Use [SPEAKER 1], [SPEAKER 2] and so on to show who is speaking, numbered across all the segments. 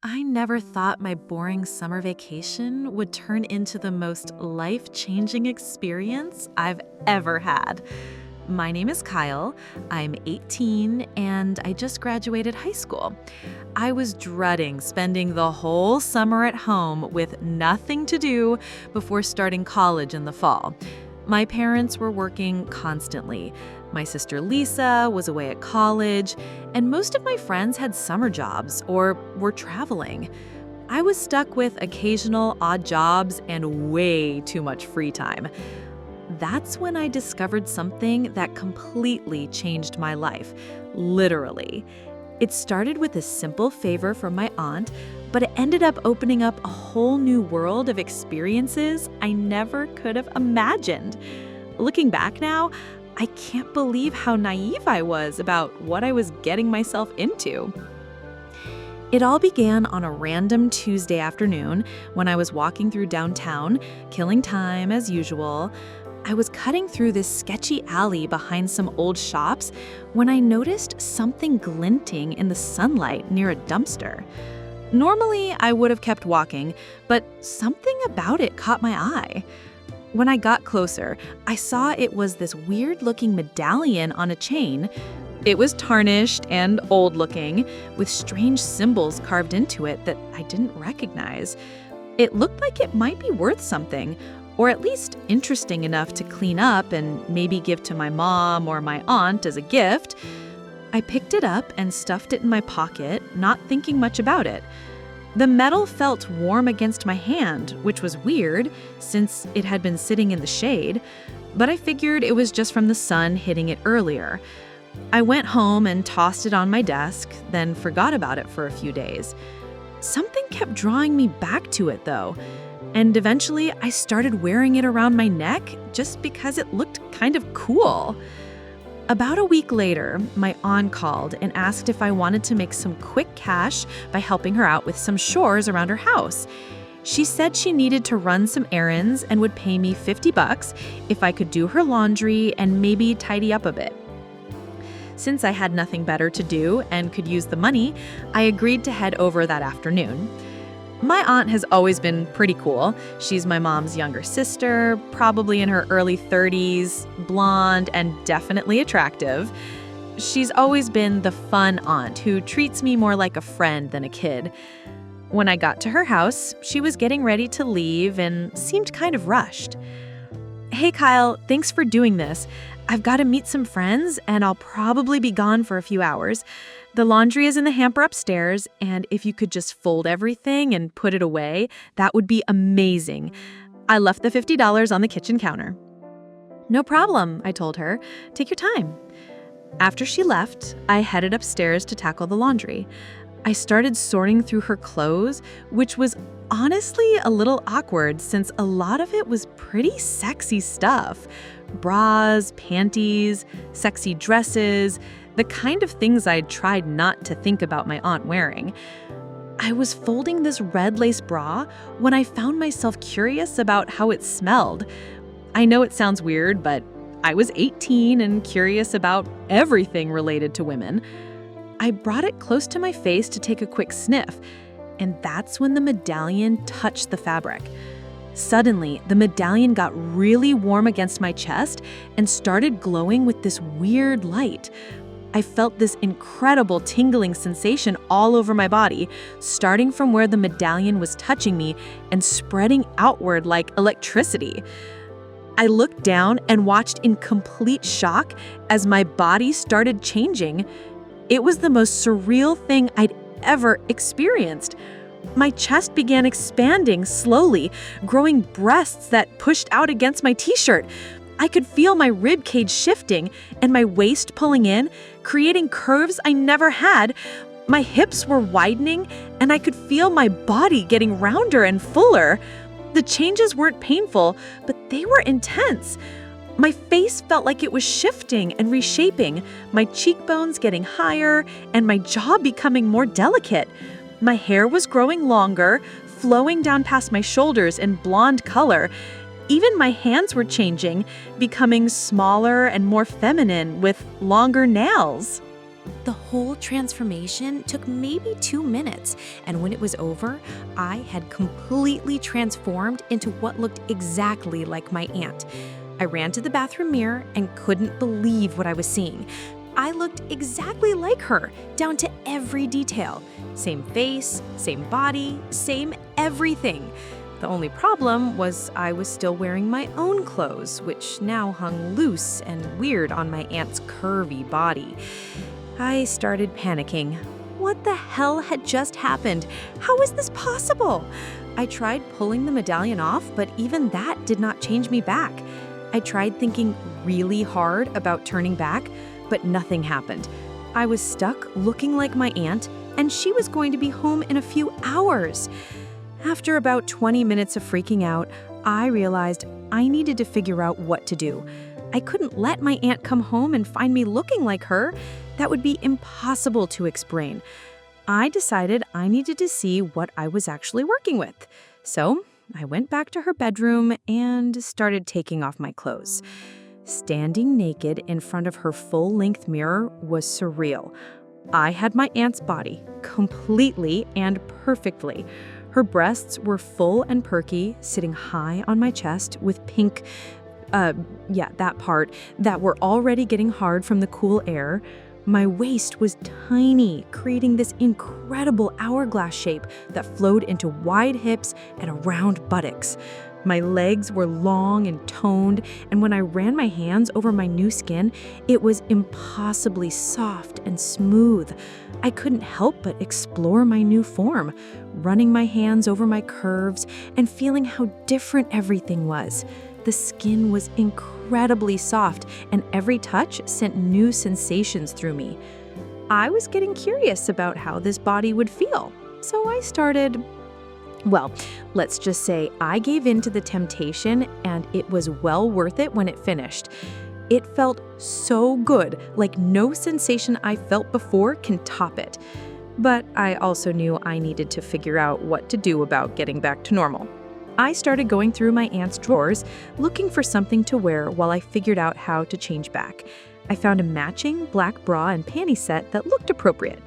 [SPEAKER 1] I never thought my boring summer vacation would turn into the most life-changing experience I've ever had. My name is Kyle, I'm 18, and I just graduated high school. I was dreading spending the whole summer at home with nothing to do before starting college in the fall. My parents were working constantly. My sister Lisa was away at college, and most of my friends had summer jobs or were traveling. I was stuck with occasional odd jobs and way too much free time. That's when I discovered something that completely changed my life, literally. It started with a simple favor from my aunt, but it ended up opening up a whole new world of experiences I never could have imagined. Looking back now, I can't believe how naive I was about what I was getting myself into. It all began on a random Tuesday afternoon when I was walking through downtown, killing time as usual. I was cutting through this sketchy alley behind some old shops when I noticed something glinting in the sunlight near a dumpster. Normally, I would have kept walking, but something about it caught my eye. When I got closer, I saw it was this weird-looking medallion on a chain. It was tarnished and old-looking, with strange symbols carved into it that I didn't recognize. It looked like it might be worth something, or at least interesting enough to clean up and maybe give to my mom or my aunt as a gift. I picked it up and stuffed it in my pocket, not thinking much about it. The metal felt warm against my hand, which was weird since it had been sitting in the shade, but I figured it was just from the sun hitting it earlier. I went home and tossed it on my desk, then forgot about it for a few days. Something kept drawing me back to it, though, and eventually I started wearing it around my neck just because it looked kind of cool. About a week later, my aunt called and asked if I wanted to make some quick cash by helping her out with some chores around her house. She said she needed to run some errands and would pay me $50 if I could do her laundry and maybe tidy up a bit. Since I had nothing better to do and could use the money, I agreed to head over that afternoon. My aunt has always been pretty cool. She's my mom's younger sister, probably in her early 30s, blonde, and definitely attractive. She's always been the fun aunt who treats me more like a friend than a kid. When I got to her house, she was getting ready to leave and seemed kind of rushed. "Hey Kyle, thanks for doing this. I've got to meet some friends and I'll probably be gone for a few hours. The laundry is in the hamper upstairs, and if you could just fold everything and put it away, that would be amazing. I left the $50 on the kitchen counter." "No problem," I told her. "Take your time." After she left, I headed upstairs to tackle the laundry. I started sorting through her clothes, which was honestly a little awkward since a lot of it was pretty sexy stuff. Bras, panties, sexy dresses, the kind of things I'd tried not to think about my aunt wearing. I was folding this red lace bra when I found myself curious about how it smelled. I know it sounds weird, but I was 18 and curious about everything related to women. I brought it close to my face to take a quick sniff, and that's when the medallion touched the fabric. Suddenly, the medallion got really warm against my chest and started glowing with this weird light. I felt this incredible tingling sensation all over my body, starting from where the medallion was touching me and spreading outward like electricity. I looked down and watched in complete shock as my body started changing. It was the most surreal thing I'd ever experienced. My chest began expanding slowly, growing breasts that pushed out against my t-shirt. I could feel my rib cage shifting and my waist pulling in, creating curves I never had. My hips were widening and I could feel my body getting rounder and fuller. The changes weren't painful, but they were intense. My face felt like it was shifting and reshaping, my cheekbones getting higher and my jaw becoming more delicate. My hair was growing longer, flowing down past my shoulders in blonde color. Even my hands were changing, becoming smaller and more feminine with longer nails.
[SPEAKER 2] The whole transformation took maybe 2 minutes, and when it was over, I had completely transformed into what looked exactly like my aunt. I ran to the bathroom mirror and couldn't believe what I was seeing. I looked exactly like her, down to every detail. Same face, same body, same everything. The only problem was I was still wearing my own clothes, which now hung loose and weird on my aunt's curvy body. I started panicking. What the hell had just happened? How was this possible? I tried pulling the medallion off, but even that did not change me back. I tried thinking really hard about turning back, but nothing happened. I was stuck looking like my aunt, and she was going to be home in a few hours. After about 20 minutes of freaking out, I realized I needed to figure out what to do. I couldn't let my aunt come home and find me looking like her. That would be impossible to explain. I decided I needed to see what I was actually working with. So I went back to her bedroom and started taking off my clothes. Standing naked in front of her full-length mirror was surreal. I had my aunt's body, completely and perfectly. Her breasts were full and perky, sitting high on my chest with pink, that part, that were already getting hard from the cool air. My waist was tiny, creating this incredible hourglass shape that flowed into wide hips and round buttocks. My legs were long and toned, and when I ran my hands over my new skin, it was impossibly soft and smooth. I couldn't help but explore my new form, running my hands over my curves and feeling how different everything was. The skin was incredibly soft, and every touch sent new sensations through me. I was getting curious about how this body would feel, so I started... Well, let's just say I gave in to the temptation, and it was well worth it when it finished. It felt so good, like no sensation I felt before can top it. But I also knew I needed to figure out what to do about getting back to normal. I started going through my aunt's drawers, looking for something to wear while I figured out how to change back. I found a matching black bra and panty set that looked appropriate.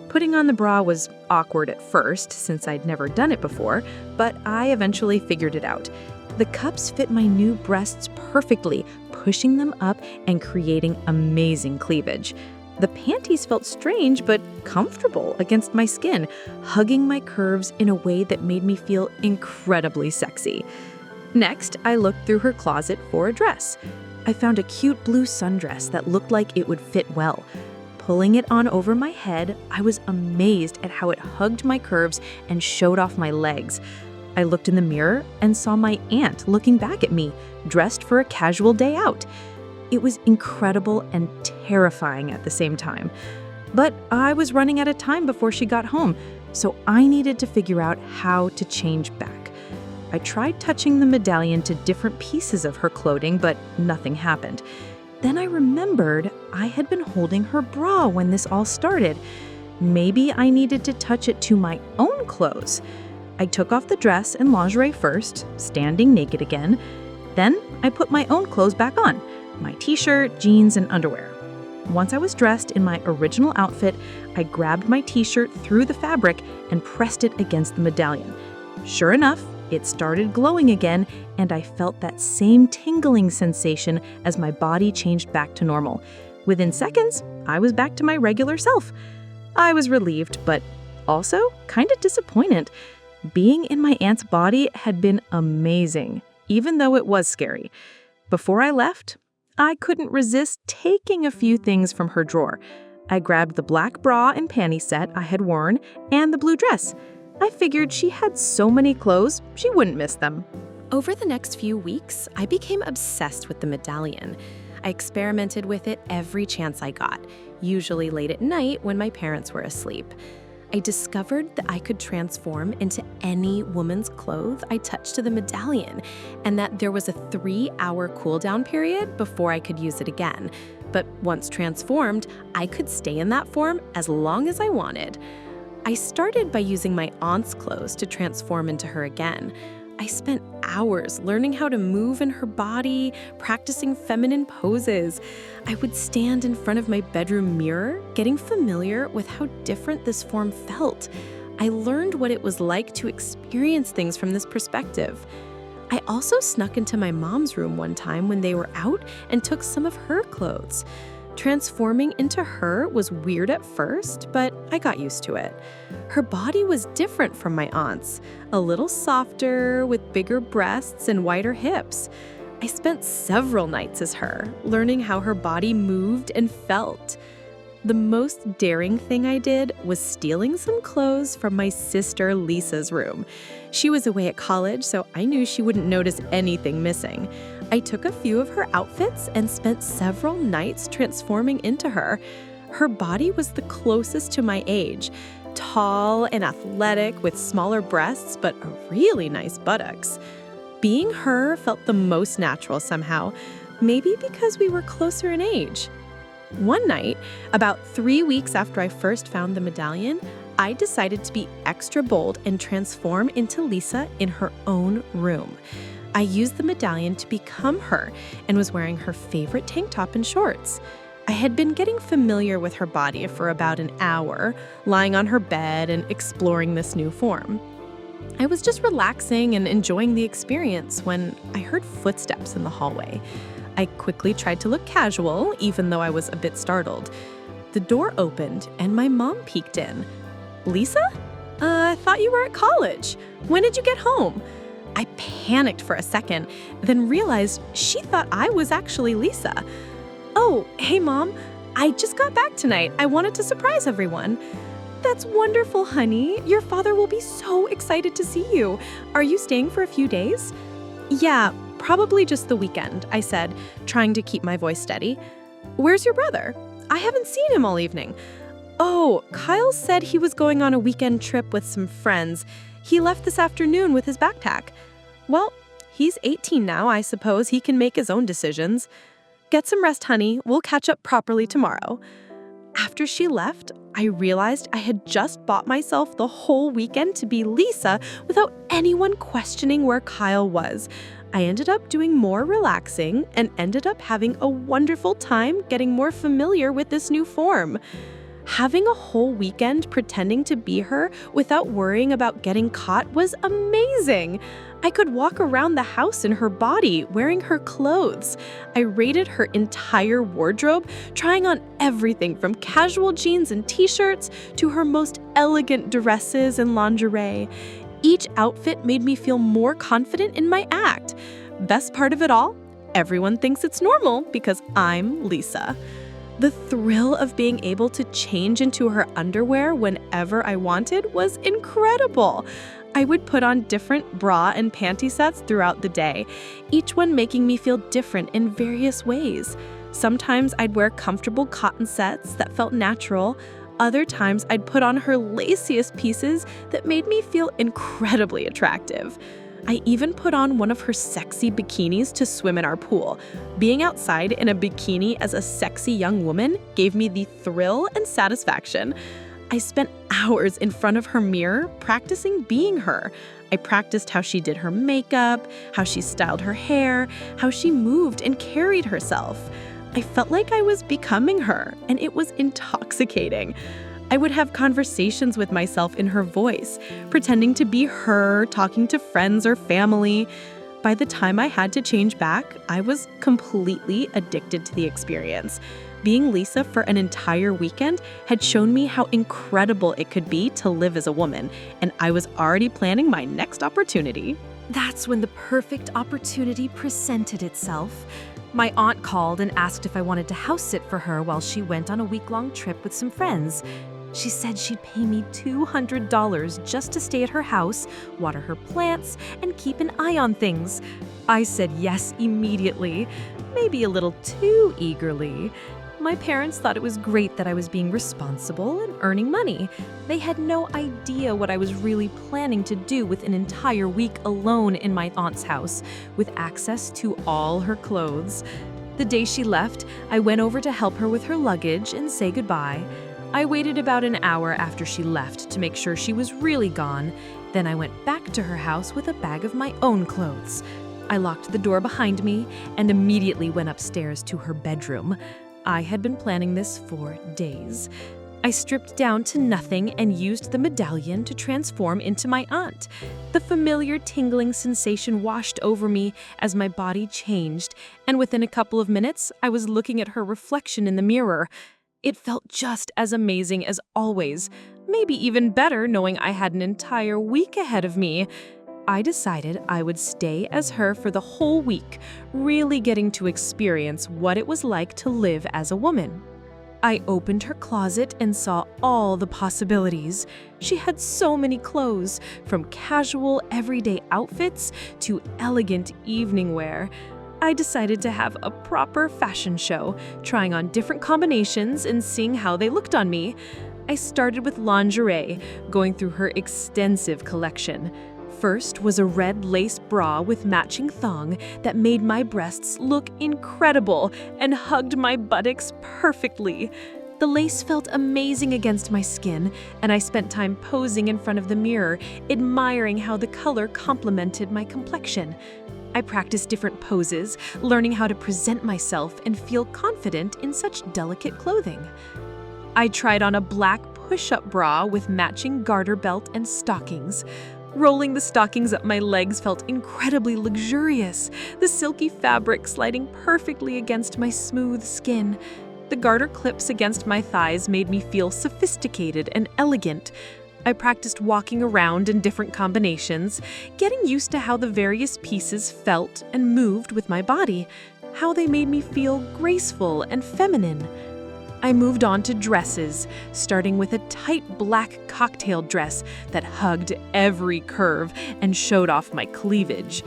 [SPEAKER 2] Putting on the bra was awkward at first, since I'd never done it before, but I eventually figured it out. The cups fit my new breasts perfectly, pushing them up and creating amazing cleavage. The panties felt strange but comfortable against my skin, hugging my curves in a way that made me feel incredibly sexy. Next, I looked through her closet for a dress. I found a cute blue sundress that looked like it would fit well. Pulling it on over my head, I was amazed at how it hugged my curves and showed off my legs. I looked in the mirror and saw my aunt looking back at me, dressed for a casual day out. It was incredible and terrifying at the same time. But I was running out of time before she got home, so I needed to figure out how to change back. I tried touching the medallion to different pieces of her clothing, but nothing happened. Then I remembered I had been holding her bra when this all started. Maybe I needed to touch it to my own clothes. I took off the dress and lingerie first, standing naked again. Then I put my own clothes back on, my t-shirt, jeans, and underwear. Once I was dressed in my original outfit, I grabbed my t-shirt through the fabric and pressed it against the medallion. Sure enough, it started glowing again, and I felt that same tingling sensation as my body changed back to normal. Within seconds, I was back to my regular self. I was relieved, but also kind of disappointed. Being in my aunt's body had been amazing, even though it was scary. Before I left, I couldn't resist taking a few things from her drawer. I grabbed the black bra and panty set I had worn and the blue dress. I figured she had so many clothes, she wouldn't miss them.
[SPEAKER 3] Over the next few weeks, I became obsessed with the medallion. I experimented with it every chance I got, usually late at night when my parents were asleep. I discovered that I could transform into any woman's clothes I touched to the medallion, and that there was a 3-hour cool-down period before I could use it again. But once transformed, I could stay in that form as long as I wanted. I started by using my aunt's clothes to transform into her again. I spent hours learning how to move in her body, practicing feminine poses. I would stand in front of my bedroom mirror, getting familiar with how different this form felt. I learned what it was like to experience things from this perspective. I also snuck into my mom's room one time when they were out and took some of her clothes. Transforming into her was weird at first, but I got used to it. Her body was different from my aunt's, a little softer, with bigger breasts and wider hips. I spent several nights as her, learning how her body moved and felt. The most daring thing I did was stealing some clothes from my sister Lisa's room. She was away at college, so I knew she wouldn't notice anything missing. I took a few of her outfits and spent several nights transforming into her. Her body was the closest to my age, tall and athletic with smaller breasts but really nice buttocks. Being her felt the most natural somehow, maybe because we were closer in age. One night, about 3 weeks after I first found the medallion, I decided to be extra bold and transform into Lisa in her own room. I used the medallion to become her and was wearing her favorite tank top and shorts. I had been getting familiar with her body for about an hour, lying on her bed and exploring this new form. I was just relaxing and enjoying the experience when I heard footsteps in the hallway. I quickly tried to look casual, even though I was a bit startled. The door opened and my mom peeked in. "Lisa? I thought you were at college. When did you get home?" I panicked for a second, then realized she thought I was actually Lisa. "Oh, hey Mom, I just got back tonight. I wanted to surprise everyone." "That's wonderful, honey. Your father will be so excited to see you. Are you staying for a few days?" "Yeah, probably just the weekend," I said, trying to keep my voice steady. "Where's your brother? I haven't seen him all evening." "Oh, Kyle said he was going on a weekend trip with some friends. He left this afternoon with his backpack." "Well, he's 18 now. I suppose he can make his own decisions." "Get some rest, honey. We'll catch up properly tomorrow." After she left, I realized I had just bought myself the whole weekend to be Lisa without anyone questioning where Kyle was. I ended up doing more relaxing and ended up having a wonderful time getting more familiar with this new form. Having a whole weekend pretending to be her without worrying about getting caught was amazing. I could walk around the house in her body, wearing her clothes. I raided her entire wardrobe, trying on everything from casual jeans and t-shirts to her most elegant dresses and lingerie. Each outfit made me feel more confident in my act. Best part of it all, everyone thinks it's normal because I'm Lisa. The thrill of being able to change into her underwear whenever I wanted was incredible. I would put on different bra and panty sets throughout the day, each one making me feel different in various ways. Sometimes I'd wear comfortable cotton sets that felt natural. Other times I'd put on her laciest pieces that made me feel incredibly attractive. I even put on one of her sexy bikinis to swim in our pool. Being outside in a bikini as a sexy young woman gave me the thrill and satisfaction. I spent hours in front of her mirror practicing being her. I practiced how she did her makeup, how she styled her hair, how she moved and carried herself. I felt like I was becoming her, and it was intoxicating. I would have conversations with myself in her voice, pretending to be her, talking to friends or family. By the time I had to change back, I was completely addicted to the experience. Being Lisa for an entire weekend had shown me how incredible it could be to live as a woman, and I was already planning my next opportunity.
[SPEAKER 2] That's when the perfect opportunity presented itself. My aunt called and asked if I wanted to house sit for her while she went on a week-long trip with some friends. She said she'd pay me $200 just to stay at her house, water her plants, and keep an eye on things. I said yes immediately, maybe a little too eagerly. My parents thought it was great that I was being responsible and earning money. They had no idea what I was really planning to do with an entire week alone in my aunt's house, with access to all her clothes. The day she left, I went over to help her with her luggage and say goodbye. I waited about an hour after she left to make sure she was really gone. Then I went back to her house with a bag of my own clothes. I locked the door behind me and immediately went upstairs to her bedroom. I had been planning this for days. I stripped down to nothing and used the medallion to transform into my aunt. The familiar tingling sensation washed over me as my body changed, and within a couple of minutes, I was looking at her reflection in the mirror. It felt just as amazing as always, maybe even better knowing I had an entire week ahead of me. I decided I would stay as her for the whole week, really getting to experience what it was like to live as a woman. I opened her closet and saw all the possibilities. She had so many clothes, from casual, everyday outfits to elegant evening wear. I decided to have a proper fashion show, trying on different combinations and seeing how they looked on me. I started with lingerie, going through her extensive collection. First was a red lace bra with matching thong that made my breasts look incredible and hugged my buttocks perfectly. The lace felt amazing against my skin, and I spent time posing in front of the mirror, admiring how the color complemented my complexion. I practiced different poses, learning how to present myself and feel confident in such delicate clothing. I tried on a black push-up bra with matching garter belt and stockings. Rolling the stockings up my legs felt incredibly luxurious, the silky fabric sliding perfectly against my smooth skin. The garter clips against my thighs made me feel sophisticated and elegant. I practiced walking around in different combinations, getting used to how the various pieces felt and moved with my body, how they made me feel graceful and feminine. I moved on to dresses, starting with a tight black cocktail dress that hugged every curve and showed off my cleavage.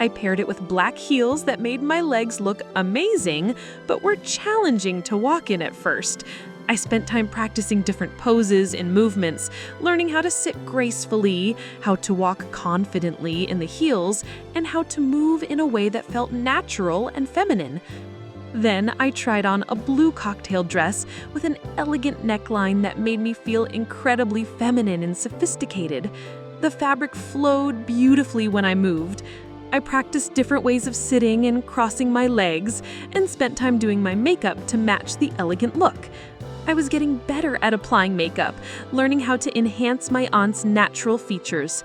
[SPEAKER 2] I paired it with black heels that made my legs look amazing, but were challenging to walk in at first. I spent time practicing different poses and movements, learning how to sit gracefully, how to walk confidently in the heels, and how to move in a way that felt natural and feminine. Then I tried on a blue cocktail dress with an elegant neckline that made me feel incredibly feminine and sophisticated. The fabric flowed beautifully when I moved. I practiced different ways of sitting and crossing my legs, and spent time doing my makeup to match the elegant look. I was getting better at applying makeup, learning how to enhance my aunt's natural features.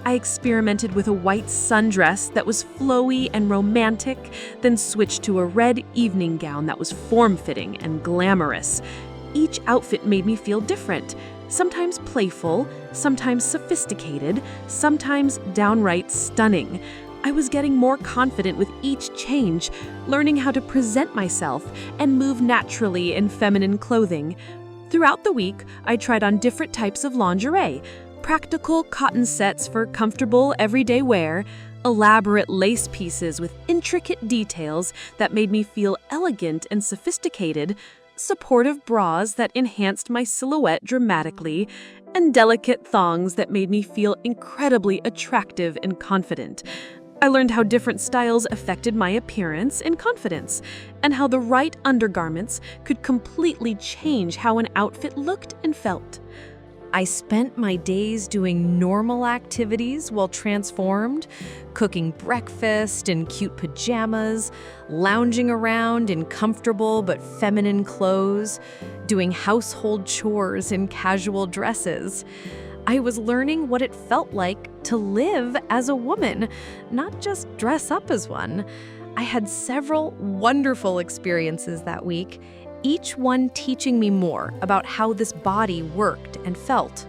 [SPEAKER 2] I experimented with a white sundress that was flowy and romantic, then switched to a red evening gown that was form-fitting and glamorous. Each outfit made me feel different, sometimes playful, sometimes sophisticated, sometimes downright stunning. I was getting more confident with each change, learning how to present myself and move naturally in feminine clothing. Throughout the week, I tried on different types of lingerie, practical cotton sets for comfortable everyday wear, elaborate lace pieces with intricate details that made me feel elegant and sophisticated, supportive bras that enhanced my silhouette dramatically, and delicate thongs that made me feel incredibly attractive and confident. I learned how different styles affected my appearance and confidence, and how the right undergarments could completely change how an outfit looked and felt. I spent my days doing normal activities while transformed, cooking breakfast in cute pajamas, lounging around in comfortable but feminine clothes, doing household chores in casual dresses. I was learning what it felt like to live as a woman, not just dress up as one. I had several wonderful experiences that week, each one teaching me more about how this body worked and felt.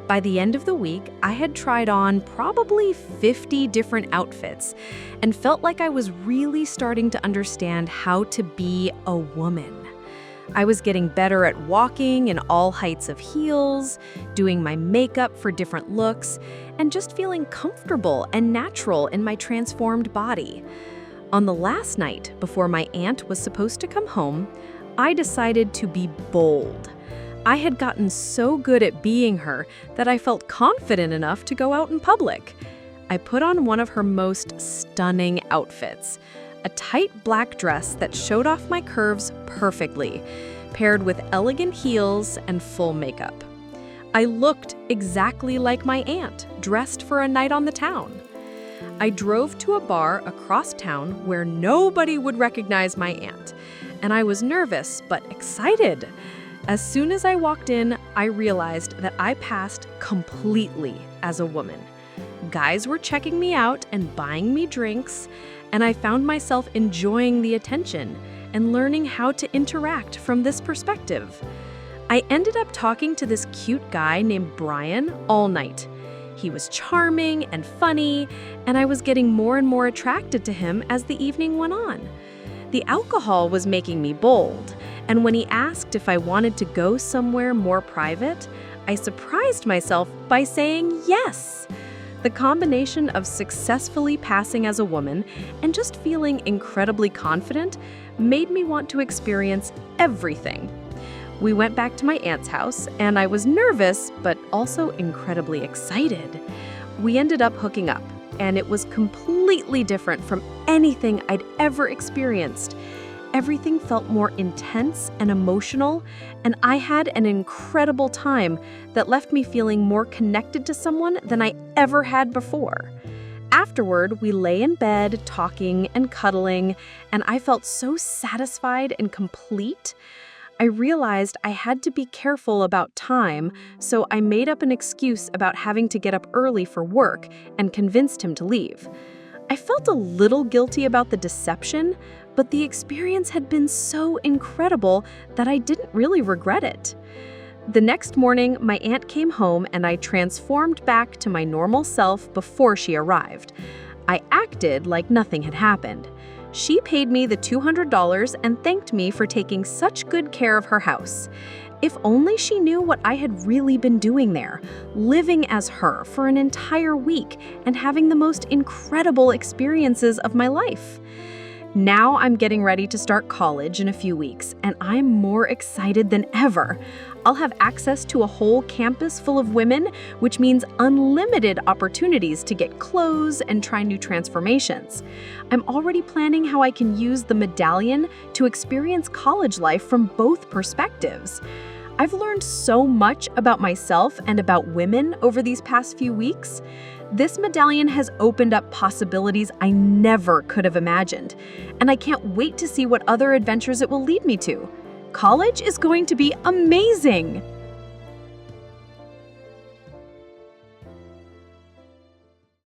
[SPEAKER 2] By the end of the week, I had tried on probably 50 different outfits and felt like I was really starting to understand how to be a woman. I was getting better at walking in all heights of heels, doing my makeup for different looks, and just feeling comfortable and natural in my transformed body. On the last night before my aunt was supposed to come home, I decided to be bold. I had gotten so good at being her that I felt confident enough to go out in public. I put on one of her most stunning outfits, a tight black dress that showed off my curves perfectly,
[SPEAKER 3] paired with elegant heels and full makeup. I looked exactly like my aunt, dressed for a night on the town. I drove to a bar across town where nobody would recognize my aunt, and I was nervous but excited. As soon as I walked in, I realized that I passed completely as a woman. Guys were checking me out and buying me drinks, and I found myself enjoying the attention and learning how to interact from this perspective. I ended up talking to this cute guy named Brian all night. He was charming and funny, and I was getting more and more attracted to him as the evening went on. The alcohol was making me bold, and when he asked if I wanted to go somewhere more private, I surprised myself by saying yes. The combination of successfully passing as a woman and just feeling incredibly confident made me want to experience everything. We went back to my aunt's house, and I was nervous, but also incredibly excited. We ended up hooking up, and it was completely different from anything I'd ever experienced. Everything felt more intense and emotional, and I had an incredible time that left me feeling more connected to someone than I ever had before. Afterward, we lay in bed, talking and cuddling, and I felt so satisfied and complete. I realized I had to be careful about time, so I made up an excuse about having to get up early for work and convinced him to leave. I felt a little guilty about the deception, but the experience had been so incredible that I didn't really regret it. The next morning, my aunt came home and I transformed back to my normal self before she arrived. I acted like nothing had happened. She paid me the $200 and thanked me for taking such good care of her house. If only she knew what I had really been doing there, living as her for an entire week and having the most incredible experiences of my life. Now I'm getting ready to start college in a few weeks, and I'm more excited than ever. I'll have access to a whole campus full of women, which means unlimited opportunities to get clothes and try new transformations. I'm already planning how I can use the Medallion to experience college life from both perspectives. I've learned so much about myself and about women over these past few weeks. This Medallion has opened up possibilities I never could have imagined, and I can't wait to see what other adventures it will lead me to. College is going to be amazing!